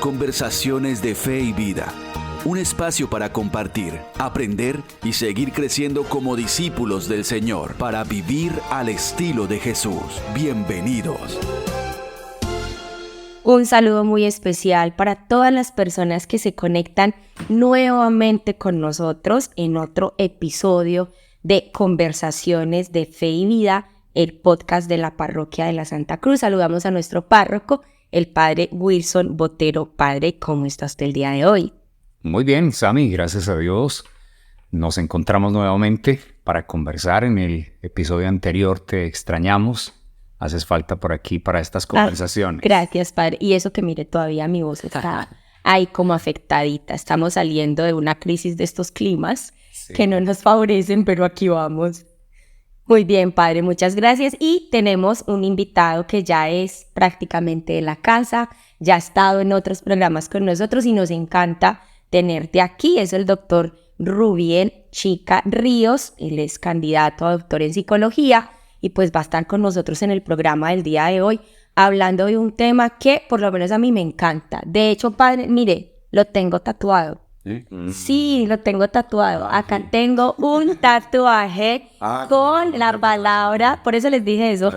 Conversaciones de Fe y Vida. Un espacio para compartir, aprender y seguir creciendo como discípulos del Señor para vivir al estilo de Jesús. Bienvenidos. Un saludo muy especial para todas las personas que se conectan nuevamente con nosotros en otro episodio de Conversaciones de Fe y Vida, el podcast de la Parroquia de la Santa Cruz. Saludamos a nuestro párroco, el Padre Wilson Botero. Padre, ¿cómo está usted el día de hoy? Muy bien, Sammy, gracias a Dios. Nos encontramos nuevamente para conversar. En el episodio anterior te extrañamos. Haces falta por aquí para estas conversaciones. Gracias, Padre. Y eso que mire, todavía mi voz está ahí como afectadita. Estamos saliendo de una crisis de estos climas que no nos favorecen, pero aquí vamos. Muy bien, Padre, muchas gracias. Y tenemos un invitado que ya es prácticamente de la casa, ya ha estado en otros programas con nosotros y nos encanta tenerte aquí. Es el doctor Rubiel Chica Ríos. Él es candidato a doctor en psicología y pues va a estar con nosotros en el programa del día de hoy hablando de un tema que por lo menos a mí me encanta. De hecho, Padre, mire, lo tengo tatuado. Sí, lo tengo tatuado. Acá tengo un tatuaje con la palabra, por eso les dije eso.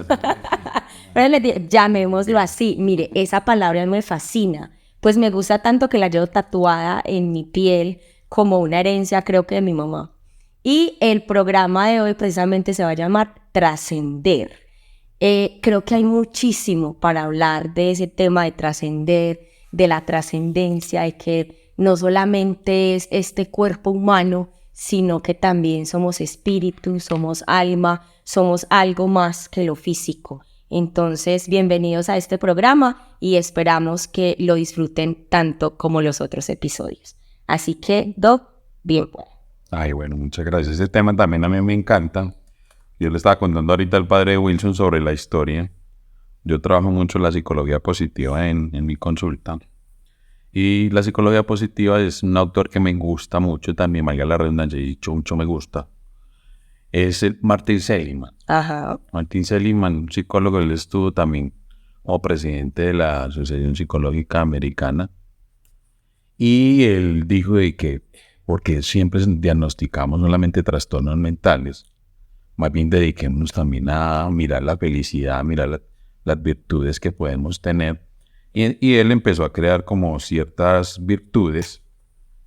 Pero les dije, llamémoslo así. Mire, esa palabra me fascina, pues me gusta tanto que la llevo tatuada en mi piel como una herencia, creo que de mi mamá. Y el programa de hoy precisamente se va a llamar Trascender. Creo que hay muchísimo para hablar de ese tema de trascender, de la trascendencia, de que no solamente es este cuerpo humano, sino que también somos espíritu, somos alma, somos algo más que lo físico. Entonces, bienvenidos a este programa y esperamos que lo disfruten tanto como los otros episodios. Así que, Doc, bien. Ay, bueno, muchas gracias. Ese tema también a mí me encanta. Yo le estaba contando ahorita al padre Wilson sobre la historia. Yo trabajo mucho la psicología positiva en mi consulta. Y la psicología positiva es un autor que me gusta mucho, también valga la redundancia, y mucho me gusta. Es el Martin Seligman. Ajá. Martin Seligman, un psicólogo, él estuvo también como presidente de la Asociación Psicológica Americana. Y él dijo de que, porque siempre diagnosticamos solamente trastornos mentales, más bien dediquémonos también a mirar la felicidad, a mirar las virtudes que podemos tener. Y él empezó a crear como ciertas virtudes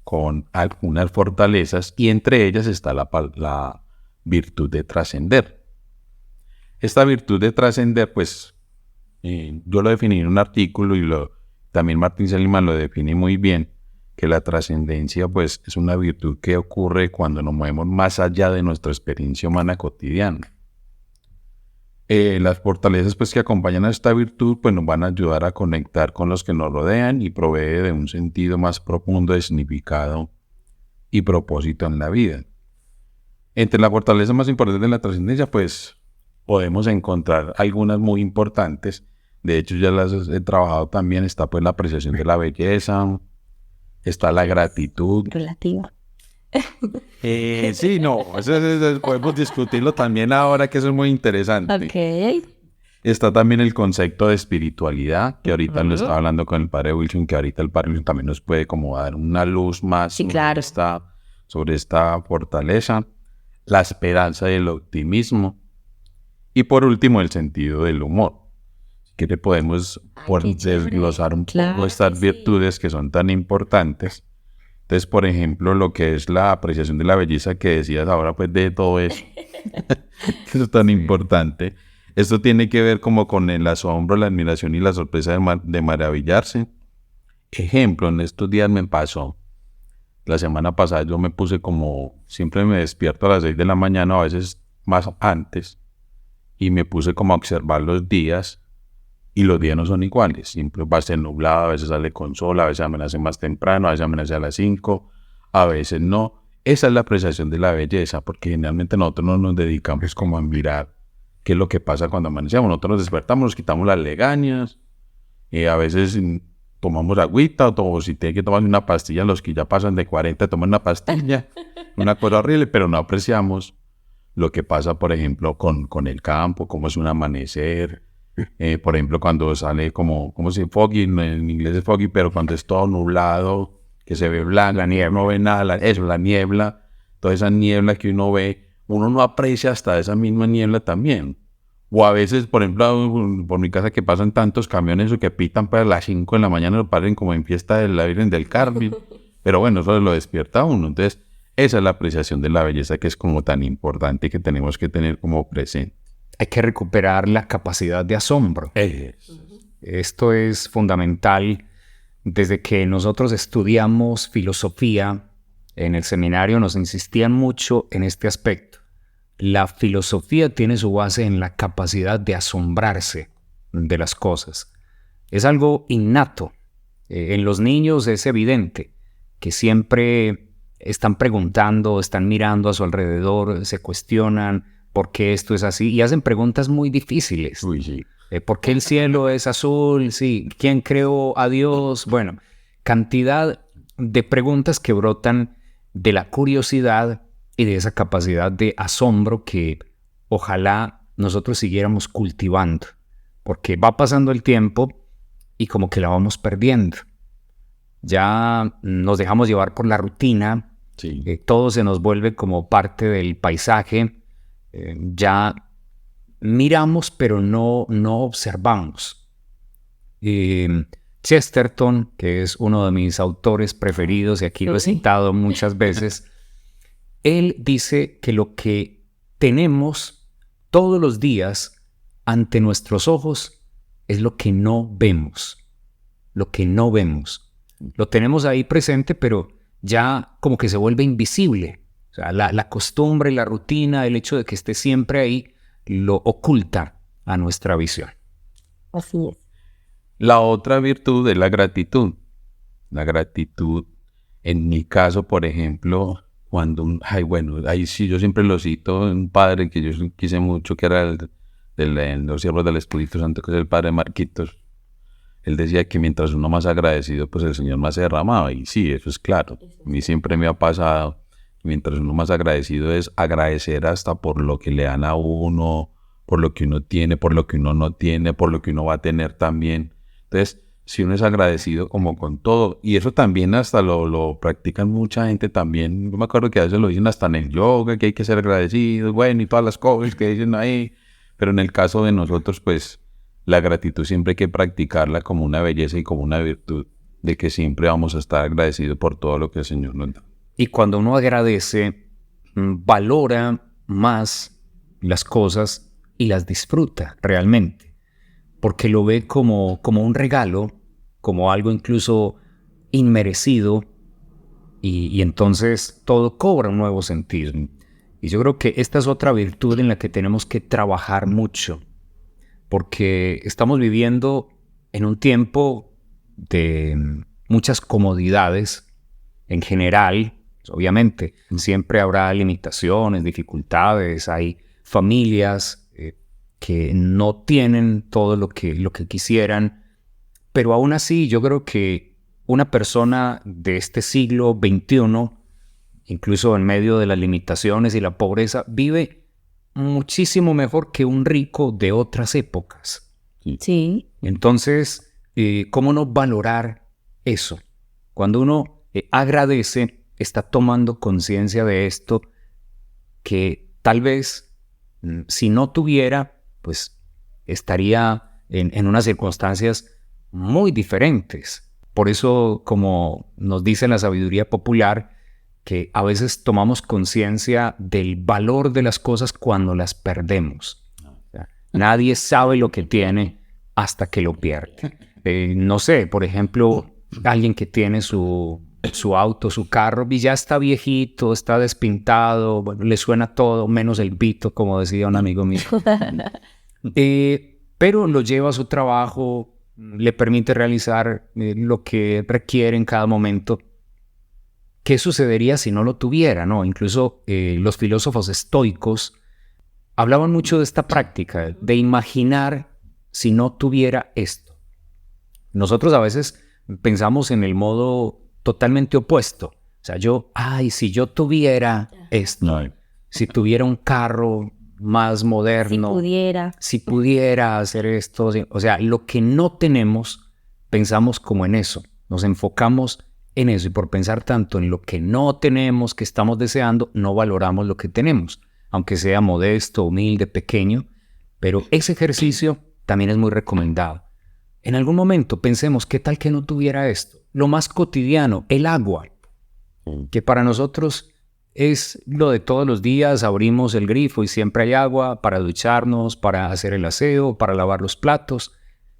con algunas fortalezas y entre ellas está la virtud de trascender. Esta virtud de trascender, pues, yo lo definí en un artículo y también Martin Seligman lo define muy bien, que la trascendencia, pues, es una virtud que ocurre cuando nos movemos más allá de nuestra experiencia humana cotidiana. Las fortalezas pues que acompañan a esta virtud pues nos van a ayudar a conectar con los que nos rodean y provee de un sentido más profundo de significado y propósito en la vida. Entre las fortalezas más importantes de la trascendencia pues podemos encontrar algunas muy importantes. De hecho ya las he trabajado también. Está pues la apreciación de la belleza, está la gratitud. Relativa. Sí, no, eso podemos discutirlo también ahora, que eso es muy interesante. Ok. Está también el concepto de espiritualidad, que ahorita lo estaba hablando con el padre Wilson, que ahorita el padre Wilson también nos puede como dar una luz más Sí, claro. sobre esta fortaleza, la esperanza y el optimismo, y por último el sentido del humor. Que le podemos desglosar un poco estas virtudes que son tan importantes. Entonces, por ejemplo, lo que es la apreciación de la belleza que decías ahora, pues de todo eso, eso es tan importante. Esto tiene que ver como con el asombro, la admiración y la sorpresa de maravillarse. Ejemplo, en estos días me pasó, la semana pasada yo me puse como, siempre me despierto a las 6 de la mañana, a veces más antes, y me puse como a observar los días. Y los días no son iguales, siempre va a ser nublado, a veces sale con sol, a veces amanece más temprano, a veces amanece a las 5, a veces no. Esa es la apreciación de la belleza, porque generalmente nosotros no nos dedicamos como a mirar qué es lo que pasa cuando amanecemos. Nosotros nos despertamos, nos quitamos las legañas, y a veces tomamos agüita, o si tiene que tomar una pastilla, los que ya pasan de 40 toman una pastilla, una cosa horrible, pero no apreciamos lo que pasa, por ejemplo, con el campo, cómo es un amanecer, Por ejemplo, cuando sale como si foggy, en inglés es foggy, pero cuando es todo nublado, que se ve blanco, la niebla, no ve nada, la niebla, toda esa niebla que uno ve, uno no aprecia hasta esa misma niebla también. O a veces, por ejemplo, por mi casa que pasan tantos camiones o que pitan para las 5 de la mañana, lo paren como en fiesta de la Virgen del Carmen. Pero bueno, eso lo despierta a uno. Entonces, esa es la apreciación de la belleza que es como tan importante y que tenemos que tener como presente. Hay que recuperar la capacidad de asombro. Esto es fundamental. Desde que nosotros estudiamos filosofía en el seminario nos insistían mucho en este aspecto. La filosofía tiene su base en la capacidad de asombrarse de las cosas. Es algo innato. En los niños es evidente que siempre están preguntando, están mirando a su alrededor, se cuestionan por qué esto es así y hacen preguntas muy difíciles. Uy, sí. ¿Por qué el cielo es azul? Sí. ¿Quién creó a Dios? Bueno, cantidad de preguntas que brotan de la curiosidad y de esa capacidad de asombro que ojalá nosotros siguiéramos cultivando, porque va pasando el tiempo y como que la vamos perdiendo. Ya nos dejamos llevar por la rutina, Sí. Todo se nos vuelve como parte del paisaje, ya miramos pero no observamos. Chesterton, que es uno de mis autores preferidos y aquí lo he citado muchas veces, él dice que lo que tenemos todos los días ante nuestros ojos es lo que no vemos. Lo que no vemos. Lo tenemos ahí presente, pero ya como que se vuelve invisible. O sea, la costumbre, la rutina, el hecho de que esté siempre ahí, lo oculta a nuestra visión. Así es. La otra virtud es la gratitud. La gratitud, en mi caso, por ejemplo, cuando ahí sí yo siempre lo cito, un padre que yo quise mucho, que era el de los siervos del Espíritu Santo, que es el padre Marquitos. Él decía que mientras uno más agradecido, pues el Señor más se derramaba. Y sí, eso es claro. A mí siempre me ha pasado. Mientras uno más agradecido es agradecer hasta por lo que le dan a uno, por lo que uno tiene, por lo que uno no tiene, por lo que uno va a tener también. Entonces, si uno es agradecido como con todo, y eso también hasta lo practican mucha gente también. Yo me acuerdo que a veces lo dicen hasta en el yoga, que hay que ser agradecidos, bueno, y todas las cosas que dicen ahí. Pero en el caso de nosotros, pues, la gratitud siempre hay que practicarla como una belleza y como una virtud, de que siempre vamos a estar agradecidos por todo lo que el Señor nos da. Y cuando uno agradece, valora más las cosas y las disfruta realmente, porque lo ve como un regalo, como algo incluso inmerecido, y entonces todo cobra un nuevo sentido. Y yo creo que esta es otra virtud en la que tenemos que trabajar mucho, porque estamos viviendo en un tiempo de muchas comodidades en general. Obviamente, siempre habrá limitaciones, dificultades, hay familias que no tienen todo lo que quisieran, pero aún así yo creo que una persona de este siglo XXI, incluso en medio de las limitaciones y la pobreza, vive muchísimo mejor que un rico de otras épocas. Sí. Entonces, ¿cómo no valorar eso? Cuando uno agradece, está tomando conciencia de esto que tal vez si no tuviera, pues estaría en unas circunstancias muy diferentes. Por eso, como nos dice la sabiduría popular, que a veces tomamos conciencia del valor de las cosas cuando las perdemos. O sea, nadie sabe lo que tiene hasta que lo pierde. No sé, por ejemplo, alguien que tiene su auto, su carro, y ya está viejito, está despintado, bueno, le suena todo, menos el pito, como decía un amigo mío. Pero lo lleva a su trabajo, le permite realizar lo que requiere en cada momento. ¿Qué sucedería si no lo tuviera, no? Incluso los filósofos estoicos hablaban mucho de esta práctica, de imaginar si no tuviera esto. Nosotros a veces pensamos en el modo totalmente opuesto. O sea, si yo tuviera esto, si tuviera un carro más moderno. Si pudiera hacer esto. O sea, lo que no tenemos, pensamos como en eso. Nos enfocamos en eso y por pensar tanto en lo que no tenemos, que estamos deseando, no valoramos lo que tenemos, aunque sea modesto, humilde, pequeño. Pero ese ejercicio también es muy recomendado. En algún momento pensemos, ¿qué tal que no tuviera esto? Lo más cotidiano, el agua, que para nosotros es lo de todos los días. Abrimos el grifo y siempre hay agua para ducharnos, para hacer el aseo, para lavar los platos.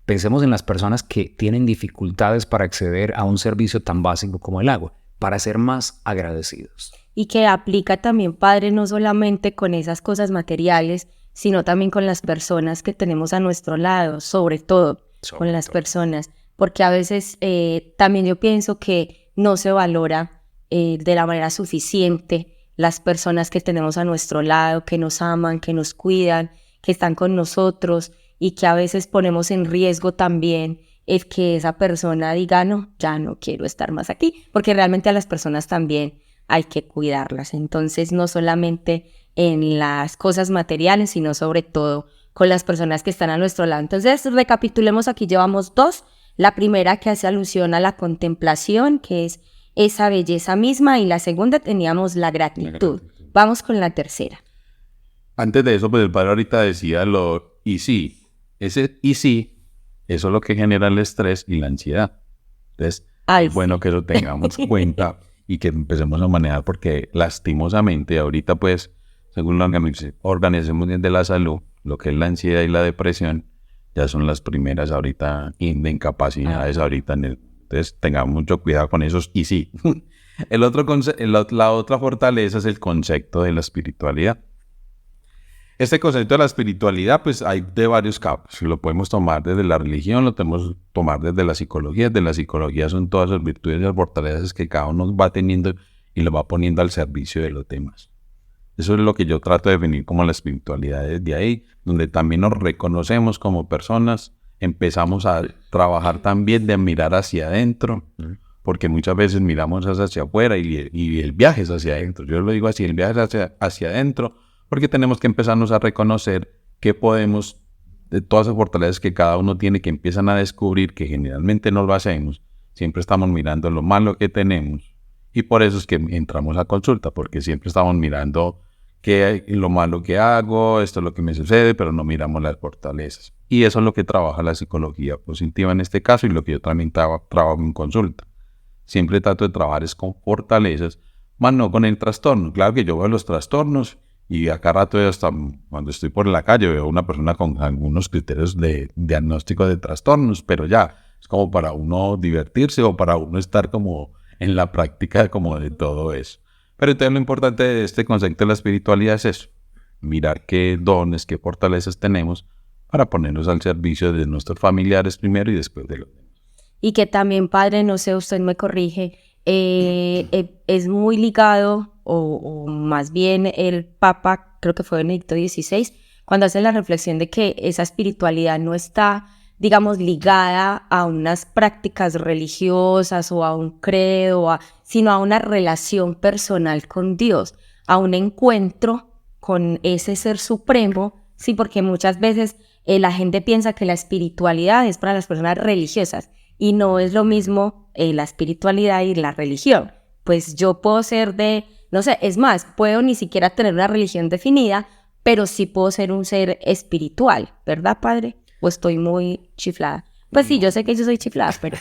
Pensemos en las personas que tienen dificultades para acceder a un servicio tan básico como el agua, para ser más agradecidos. Y que aplica también, Padre, no solamente con esas cosas materiales, sino también con las personas que tenemos a nuestro lado, sobre todo con las personas. Porque a veces también yo pienso que no se valora de la manera suficiente las personas que tenemos a nuestro lado, que nos aman, que nos cuidan, que están con nosotros, y que a veces ponemos en riesgo también el que esa persona diga, no, ya no quiero estar más aquí, porque realmente a las personas también hay que cuidarlas. Entonces, no solamente en las cosas materiales, sino sobre todo con las personas que están a nuestro lado. Entonces, recapitulemos, aquí llevamos 2. La primera, que hace alusión a la contemplación, que es esa belleza misma, y la segunda teníamos la gratitud. Vamos con la tercera. Antes de eso, pues el padre ahorita decía lo y sí. Ese y sí, eso es lo que genera el estrés y la ansiedad. Entonces, es bueno que lo tengamos en cuenta y que empecemos a manejar, porque lastimosamente ahorita, pues, según la Organización Mundial de la Salud, lo que es la ansiedad y la depresión ya son las primeras ahorita de incapacidades ahorita en el... Entonces, tengamos mucho cuidado con esos y sí. La otra fortaleza es el concepto de la espiritualidad. Este concepto de la espiritualidad, pues hay de varios campos. Lo podemos tomar desde la religión, lo podemos tomar desde la psicología. De la psicología son todas las virtudes y las fortalezas que cada uno va teniendo y lo va poniendo al servicio de los demás. Eso es lo que yo trato de definir como la espiritualidad desde ahí, donde también nos reconocemos como personas, empezamos a trabajar también de mirar hacia adentro, porque muchas veces miramos hacia afuera y el viaje es hacia adentro. Yo lo digo así, el viaje es hacia adentro, porque tenemos que empezarnos a reconocer que podemos, de todas las fortalezas que cada uno tiene, que empiezan a descubrir, que generalmente no lo hacemos, siempre estamos mirando lo malo que tenemos, y por eso es que entramos a consulta, porque siempre estamos mirando lo malo que hago, esto es lo que me sucede, pero no miramos las fortalezas. Y eso es lo que trabaja la psicología positiva en este caso, y lo que yo también trabajo en consulta. Siempre trato de trabajar es con fortalezas, más no con el trastorno. Claro que yo veo los trastornos, y acá rato, hasta cuando estoy por la calle, veo una persona con algunos criterios de diagnóstico de trastornos, pero ya es como para uno divertirse o para uno estar como en la práctica como de todo eso. Pero entonces lo importante de este concepto de la espiritualidad es eso, mirar qué dones, qué fortalezas tenemos para ponernos al servicio de nuestros familiares primero y después de los demás. Y que también, Padre, no sé, usted me corrige, es muy ligado, o más bien el Papa, creo que fue Benedicto XVI, cuando hace la reflexión de que esa espiritualidad no está, digamos, ligada a unas prácticas religiosas o a un credo, sino a una relación personal con Dios, a un encuentro con ese ser supremo. Sí, porque muchas veces la gente piensa que la espiritualidad es para las personas religiosas, y no es lo mismo la espiritualidad y la religión. Pues yo puedo ser no sé, es más, puedo ni siquiera tener una religión definida, pero sí puedo ser un ser espiritual, ¿verdad, Padre? ¿O estoy muy chiflada? Pues sí, yo sé que yo soy chiflada, pero...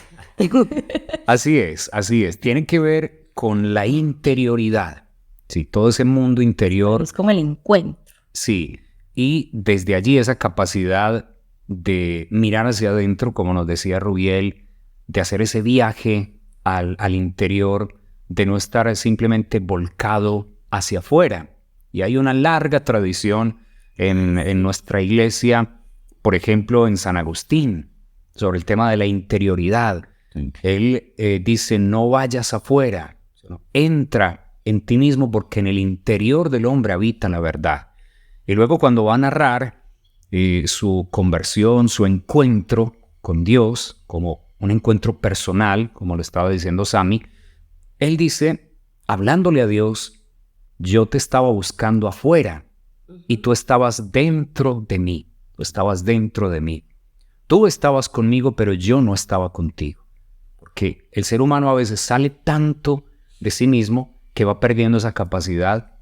Así es. Tiene que ver con la interioridad. Sí, todo ese mundo interior. Es como el encuentro. Sí, y desde allí esa capacidad de mirar hacia adentro, como nos decía Rubiel, de hacer ese viaje al interior, de no estar simplemente volcado hacia afuera. Y hay una larga tradición en nuestra iglesia, por ejemplo, en San Agustín, sobre el tema de la interioridad. Sí. Él dice, no vayas afuera, entra en ti mismo, porque en el interior del hombre habita la verdad. Y luego cuando va a narrar su conversión, su encuentro con Dios, como un encuentro personal, como lo estaba diciendo Sammy, él dice, hablándole a Dios, yo te estaba buscando afuera, y tú estabas dentro de mí. Tú estabas dentro de mí. Tú estabas conmigo, pero yo no estaba contigo. Porque el ser humano a veces sale tanto de sí mismo que va perdiendo esa capacidad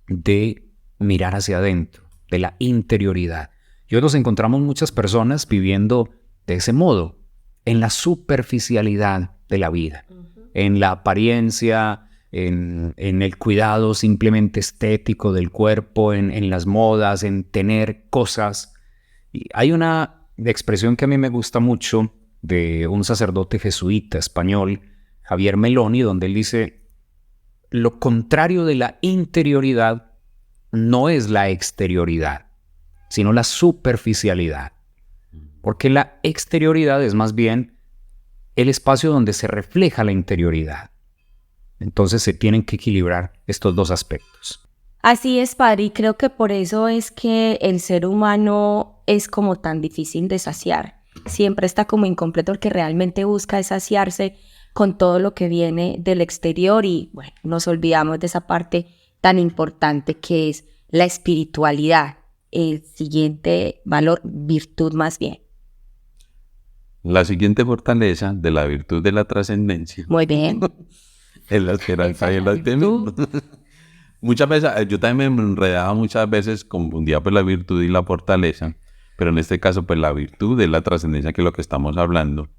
de mirar hacia adentro, de la interioridad. Y hoy nos encontramos muchas personas viviendo de ese modo, en la superficialidad de la vida, en la apariencia, en el cuidado simplemente estético del cuerpo, en las modas, en tener cosas. Y hay una expresión que a mí me gusta mucho de un sacerdote jesuita español, Javier Meloni, donde él dice: lo contrario de la interioridad no es la exterioridad, sino la superficialidad. Porque la exterioridad es más bien el espacio donde se refleja la interioridad. Entonces se tienen que equilibrar estos dos aspectos. Así es, padre, y creo que por eso es que el ser humano es como tan difícil de saciar. Siempre está como incompleto porque realmente busca es saciarse con todo lo que viene del exterior y, bueno, nos olvidamos de esa parte tan importante que es la espiritualidad, el siguiente valor, virtud más bien. La siguiente fortaleza de la virtud de la trascendencia Muy bien. es la esperanza y el optimismo. Muchas veces, yo también me enredaba muchas veces, confundía pues la virtud y la fortaleza, pero en este caso pues la virtud es la trascendencia, que es lo que estamos hablando,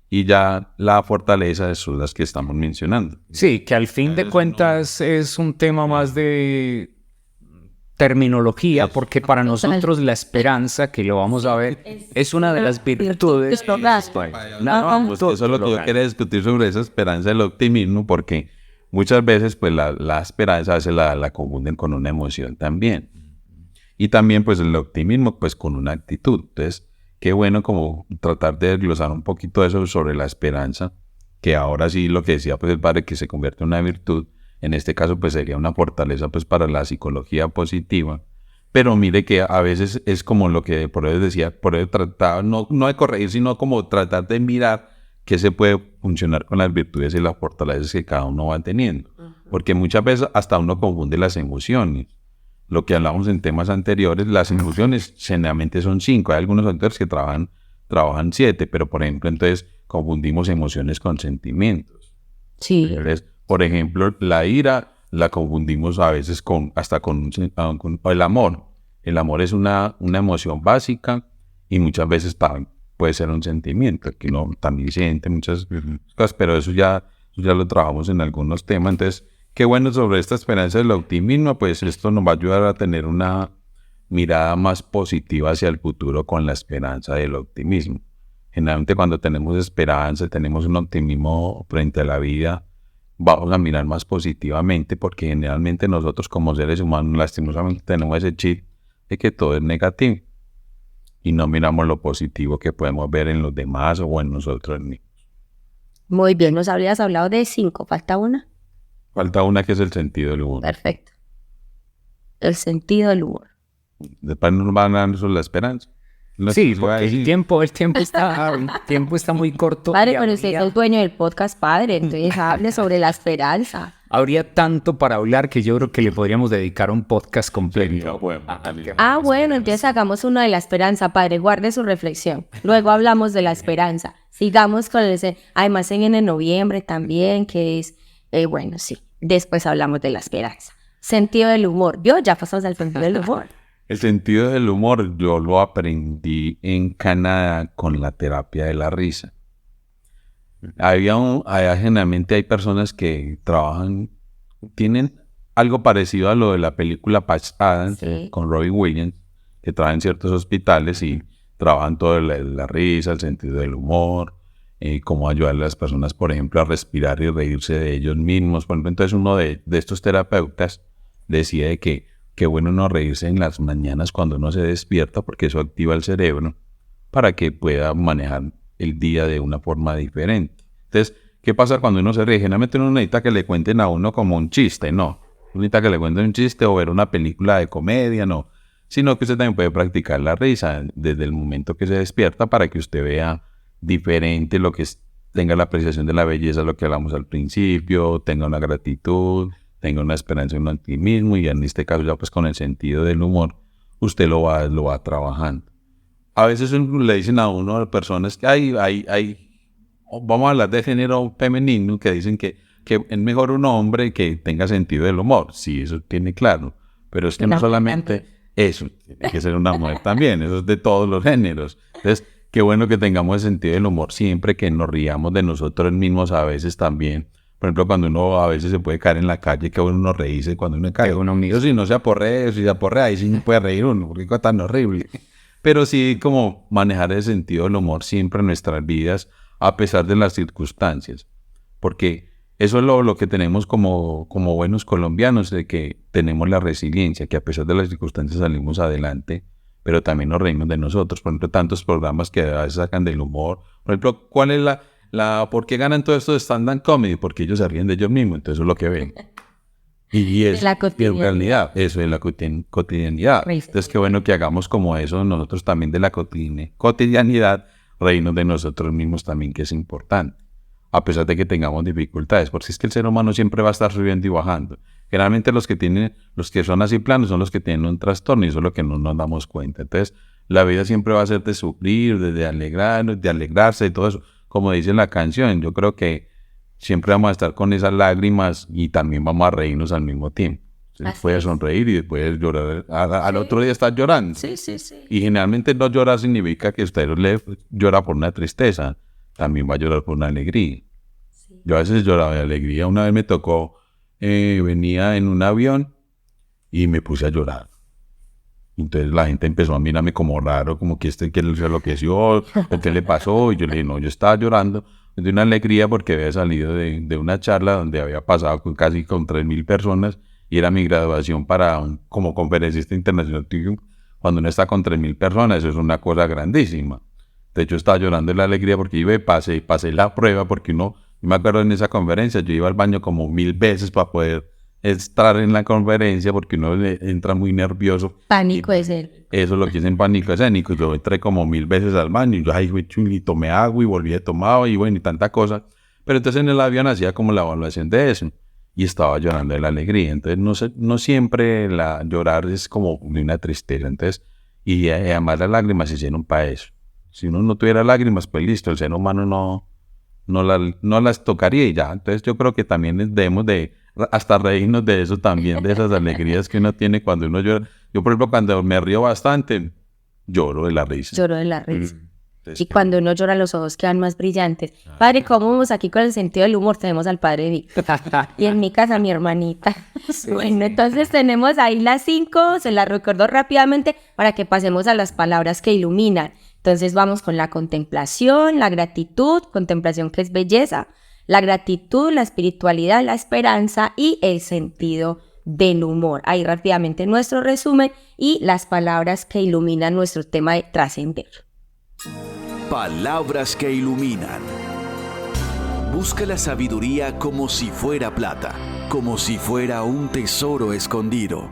y ya la fortaleza son las que estamos mencionando. Sí, que al fin de cuentas es un tema más de terminología, porque para nosotros la esperanza, que lo vamos a ver, es una de las virtudes. Pues eso es lo que yo quería discutir sobre esa esperanza y el optimismo, porque muchas veces pues la esperanza a veces la confunden con una emoción también. Y también pues el optimismo pues con una actitud. Entonces, qué bueno como tratar de desglosar un poquito eso sobre la esperanza, que ahora sí lo que decía pues el padre, que se convierte en una virtud. En este caso pues sería una fortaleza pues para la psicología positiva. Pero mire que a veces es como lo que por eso decía, por eso trataba no de corregir, sino como tratar de mirar qué se puede funcionar con las virtudes y las fortalezas que cada uno va teniendo. Porque muchas veces hasta uno confunde las emociones. Lo que hablamos en temas anteriores, las emociones generalmente son 5. Hay algunos autores que trabajan 7, pero por ejemplo entonces confundimos emociones con sentimientos. Sí. Entonces, por ejemplo, la ira la confundimos a veces con el amor. El amor es una emoción básica y muchas veces puede ser un sentimiento, que uno también siente muchas cosas, pero eso ya lo trabajamos en algunos temas. Entonces, qué bueno sobre esta esperanza del optimismo, pues esto nos va a ayudar a tener una mirada más positiva hacia el futuro con la esperanza del optimismo. Generalmente cuando tenemos esperanza, tenemos un optimismo frente a la vida, vamos a mirar más positivamente, porque generalmente nosotros como seres humanos lastimosamente tenemos ese chip de que todo es negativo y no miramos lo positivo que podemos ver en los demás o en nosotros mismos. Muy bien, nos habrías hablado de 5, ¿falta una? Falta una, que es el sentido del humor. Perfecto. El sentido del humor. Después nos van a dar sobre la esperanza. Sí, porque el tiempo está muy corto. Padre, pero usted es el dueño del podcast, padre, entonces hable sobre la esperanza. Habría tanto para hablar que yo creo que le podríamos dedicar un podcast completo. Bueno, entonces hagamos uno de la esperanza, padre, guarde su reflexión. Luego hablamos de la esperanza. Sigamos con ese. Además, se viene en noviembre también, que es, bueno, sí. Después hablamos de la esperanza. Sentido del humor. ¿Vio? Ya pasamos al sentido del humor. El sentido del humor yo lo aprendí en Canadá con la terapia de la risa. Generalmente hay personas que tienen algo parecido a lo de la película Patch Adams, sí, con Robin Williams, que trabajan en ciertos hospitales y trabajan todo la risa, el sentido del humor, cómo ayudar a las personas, por ejemplo, a respirar y reírse de ellos mismos. Por ejemplo, entonces uno de estos terapeutas decía de que qué bueno no reírse en las mañanas cuando uno se despierta, porque eso activa el cerebro para que pueda manejar el día de una forma diferente. Entonces, ¿qué pasa cuando uno se ríe? Generalmente uno necesita que le cuenten a uno como un chiste, no. Uno necesita que le cuenten un chiste o ver una película de comedia, no. Sino que usted también puede practicar la risa desde el momento que se despierta para que usted vea diferente tenga la apreciación de la belleza, lo que hablamos al principio, tenga una gratitud, tenga una esperanza y un optimismo, y en este caso ya pues con el sentido del humor, usted lo va trabajando. A veces le dicen a uno, a personas que vamos a hablar de género femenino, que dicen que es mejor un hombre que tenga sentido del humor. Sí, eso tiene claro. Pero es que no solamente eso, tiene que ser una mujer también. Eso es de todos los géneros. Entonces, qué bueno que tengamos el sentido del humor siempre, que nos riamos de nosotros mismos a veces también. Por ejemplo, cuando uno a veces se puede caer en la calle, que uno reírse cuando uno cae. Uno mismo. Eso si no se aporrea, ahí sí no puede reír uno, porque es tan horrible. Pero sí como manejar el sentido del humor siempre en nuestras vidas, a pesar de las circunstancias. Porque eso es lo que tenemos como buenos colombianos, de que tenemos la resiliencia, que a pesar de las circunstancias salimos adelante, pero también nos reímos de nosotros. Por ejemplo, tantos programas que a veces sacan del humor. Por ejemplo, ¿cuál es ¿por qué ganan todo esto de stand-up comedy? Porque ellos se ríen de ellos mismos, entonces eso es lo que ven. Y es la cotidianidad. En realidad, eso es la cotidianidad. Entonces, qué bueno que hagamos como eso nosotros también de la cotidianidad, reírnos de nosotros mismos también, que es importante, a pesar de que tengamos dificultades, porque es que el ser humano siempre va a estar subiendo y bajando. Generalmente los que son así planos son los que tienen un trastorno, y eso es lo que no nos damos cuenta. Entonces, la vida siempre va a ser de sufrir, de alegrar, de alegrarse y todo eso. Como dice la canción, yo creo que siempre vamos a estar con esas lágrimas y también vamos a reírnos al mismo tiempo. Puedes sonreír y después llorar. Al otro día estás llorando. Sí. Y generalmente no llorar significa que usted llora por una tristeza. También va a llorar por una alegría. Sí. Yo a veces lloraba de alegría. Una vez me tocó, venía en un avión y me puse a llorar. Entonces la gente empezó a mirarme como raro, como que que se enloqueció, o qué le pasó. Y yo le dije, no, yo estaba llorando de una alegría porque había salido de una charla donde había pasado casi con 3.000 personas y era mi graduación como conferencista internacional. Cuando uno está con 3.000 personas, eso es una cosa grandísima. De hecho, estaba llorando de la alegría porque iba y pasé la prueba, porque yo me acuerdo en esa conferencia, yo iba al baño como 1.000 veces para poder estar en la conferencia, porque uno entra muy nervioso. Pánico es él. Eso es lo que dicen pánico escénico. Yo entré como 1.000 veces al baño y yo, y tomé agua y volví a tomar y bueno, y tanta cosa. Pero entonces en el avión hacía como la evaluación de eso y estaba llorando de la alegría. Entonces no siempre llorar es como una tristeza. Entonces, y además las lágrimas se hicieron para eso. Si uno no tuviera lágrimas, pues listo, el ser humano no las tocaría y ya. Entonces yo creo que también debemos de hasta reírnos de eso también, de esas alegrías que uno tiene cuando uno llora. Yo, por ejemplo, cuando me río bastante, lloro de la risa. Lloro de la risa. Y cuando uno llora, los ojos quedan más brillantes. Padre, ¿cómo vamos aquí con el sentido del humor? Tenemos al padre Víctor. Y en mi casa, mi hermanita. Bueno, entonces tenemos ahí las 5, se las recuerdo rápidamente para que pasemos a las palabras que iluminan. Entonces vamos con la contemplación, la gratitud, contemplación que es belleza, la gratitud, la espiritualidad, la esperanza y el sentido del humor. Ahí rápidamente nuestro resumen y las palabras que iluminan nuestro tema de trascender. Palabras que iluminan. Busca la sabiduría como si fuera plata, como si fuera un tesoro escondido.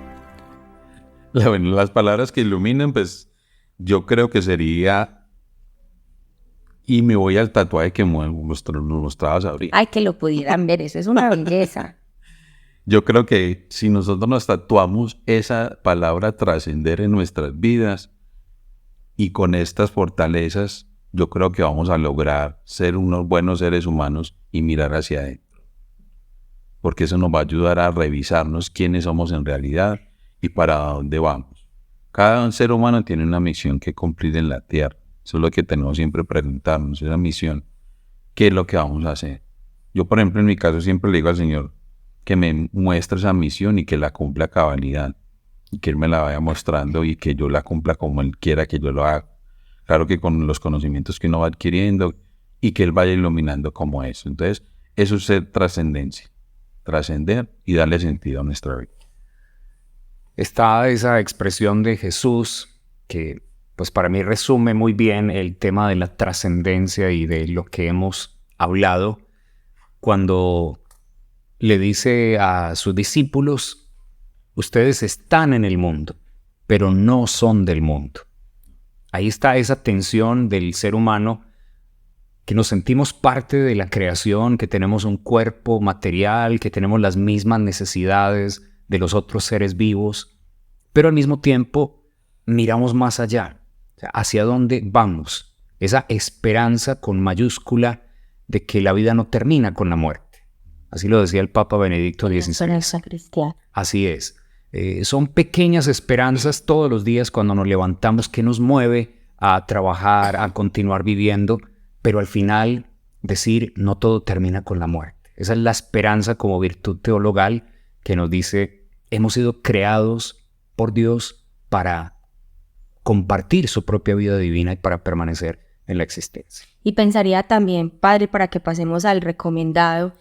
Bueno, las palabras que iluminan, pues yo creo que sería, y me voy al tatuaje que nos mostrabas ahorita. Ay, que lo pudieran ver, eso es una belleza. Yo creo que si nosotros nos tatuamos esa palabra trascender en nuestras vidas y con estas fortalezas, yo creo que vamos a lograr ser unos buenos seres humanos y mirar hacia adentro. Porque eso nos va a ayudar a revisarnos quiénes somos en realidad y para dónde vamos. Cada ser humano tiene una misión que cumplir en la tierra. Eso es lo que tenemos siempre preguntarnos, esa misión. ¿Qué es lo que vamos a hacer? Yo, por ejemplo, en mi caso siempre le digo al Señor que me muestre esa misión y que la cumpla a cabalidad. Y que Él me la vaya mostrando y que yo la cumpla como Él quiera que yo lo haga. Claro que con los conocimientos que uno va adquiriendo y que Él vaya iluminando como eso. Entonces, eso es ser trascendencia. Trascender y darle sentido a nuestra vida. Está esa expresión de Jesús que, pues para mí resume muy bien el tema de la trascendencia y de lo que hemos hablado cuando le dice a sus discípulos: ustedes están en el mundo, pero no son del mundo. Ahí está esa tensión del ser humano que nos sentimos parte de la creación, que tenemos un cuerpo material, que tenemos las mismas necesidades de los otros seres vivos, pero al mismo tiempo miramos más allá, o sea, hacia dónde vamos, esa esperanza con mayúscula de que la vida no termina con la muerte. Así lo decía el Papa Benedicto XVI. Esperanza cristiana. Así es. Son pequeñas esperanzas todos los días cuando nos levantamos que nos mueve a trabajar, a continuar viviendo, pero al final decir no todo termina con la muerte. Esa es la esperanza como virtud teologal que nos dice hemos sido creados por Dios para compartir su propia vida divina y para permanecer en la existencia. Y pensaría también, Padre, para que pasemos al recomendado,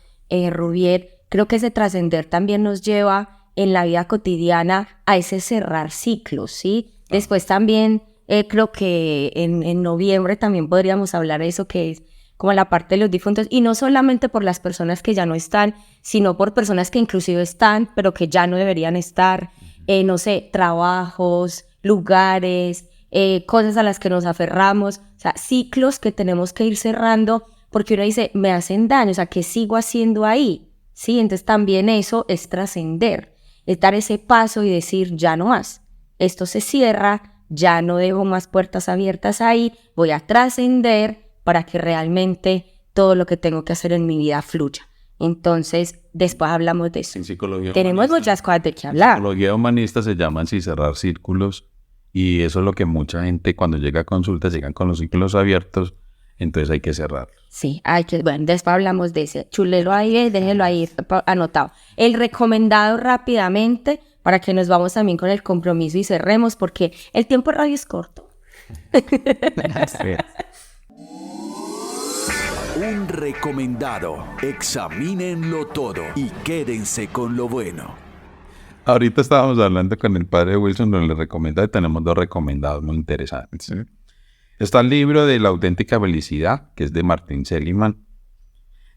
Rubiel, creo que ese trascender también nos lleva en la vida cotidiana a ese cerrar ciclos, ¿sí? Después también creo que en noviembre también podríamos hablar de eso, que es como la parte de los difuntos, y no solamente por las personas que ya no están, sino por personas que inclusive están, pero que ya no deberían estar, no sé, trabajos, lugares, cosas a las que nos aferramos, o sea, ciclos que tenemos que ir cerrando, porque uno dice, me hacen daño, o sea, ¿qué sigo haciendo ahí? Sí, entonces también eso es trascender, es dar ese paso y decir, ya no más, esto se cierra, ya no dejo más puertas abiertas ahí, voy a trascender para que realmente todo lo que tengo que hacer en mi vida fluya. Entonces, después hablamos de eso. En psicología tenemos humanista, muchas cosas de qué hablar. En psicología humanista se llaman cerrar círculos, y eso es lo que mucha gente cuando llega a consultas llegan con los círculos abiertos, entonces hay que cerrar. Sí, bueno, después hablamos de ese. Chulelo ahí, déjelo ahí anotado. El recomendado rápidamente para que nos vamos también con el compromiso y cerremos, porque el tiempo de radio es corto. Un recomendado. Examínenlo todo y quédense con lo bueno. Ahorita estábamos hablando con el padre Wilson, donde le recomendaba, y tenemos dos recomendados muy interesantes. ¿Sí? Está el libro de La auténtica felicidad, que es de Martin Seligman.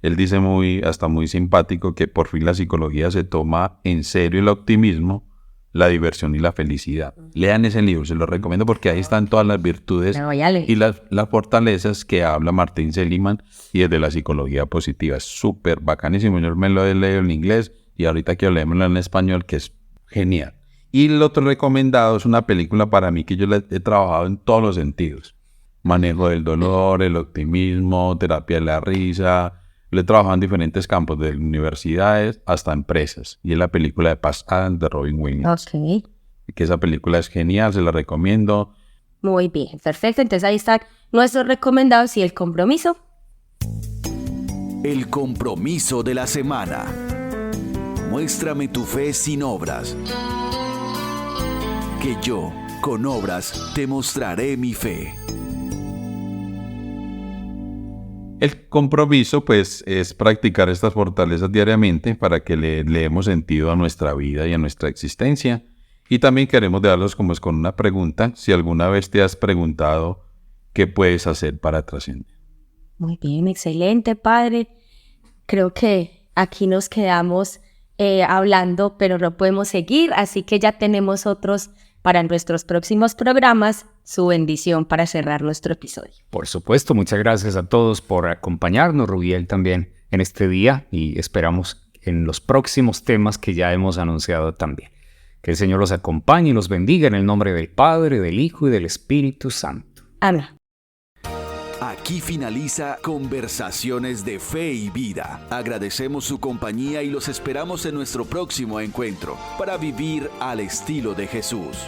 Él dice hasta muy simpático que por fin la psicología se toma en serio el optimismo, la diversión y la felicidad. Lean ese libro, se lo recomiendo porque ahí están todas las virtudes y las fortalezas que habla Martin Seligman, y es de la psicología positiva. Es súper bacanísimo. Yo me lo he leído en inglés y ahorita quiero leérmelo en español, que es genial. Y el otro recomendado es una película para mí que yo he trabajado en todos los sentidos. Manejo del dolor, el optimismo, terapia de la risa. Lo he trabajado en diferentes campos, de universidades hasta empresas. Y es la película de Paz Adams de Robin Williams. Ok. Que esa película es genial, se la recomiendo. Muy bien, perfecto. Entonces ahí están nuestros recomendados y el compromiso. El compromiso de la semana. Muéstrame tu fe sin obras, que yo, con obras, te mostraré mi fe. El compromiso, pues, es practicar estas fortalezas diariamente para que le demos sentido a nuestra vida y a nuestra existencia. Y también queremos darlos como es con una pregunta, si alguna vez te has preguntado qué puedes hacer para trascender. Muy bien, excelente, Padre. Creo que aquí nos quedamos hablando, pero no podemos seguir, así que ya tenemos otros para nuestros próximos programas. Su bendición para cerrar nuestro episodio. Por supuesto, muchas gracias a todos por acompañarnos, Rubiel, también en este día, y esperamos en los próximos temas que ya hemos anunciado también. Que el Señor los acompañe y los bendiga en el nombre del Padre, del Hijo y del Espíritu Santo. Amén. Aquí finaliza Conversaciones de Fe y Vida. Agradecemos su compañía y los esperamos en nuestro próximo encuentro para vivir al estilo de Jesús.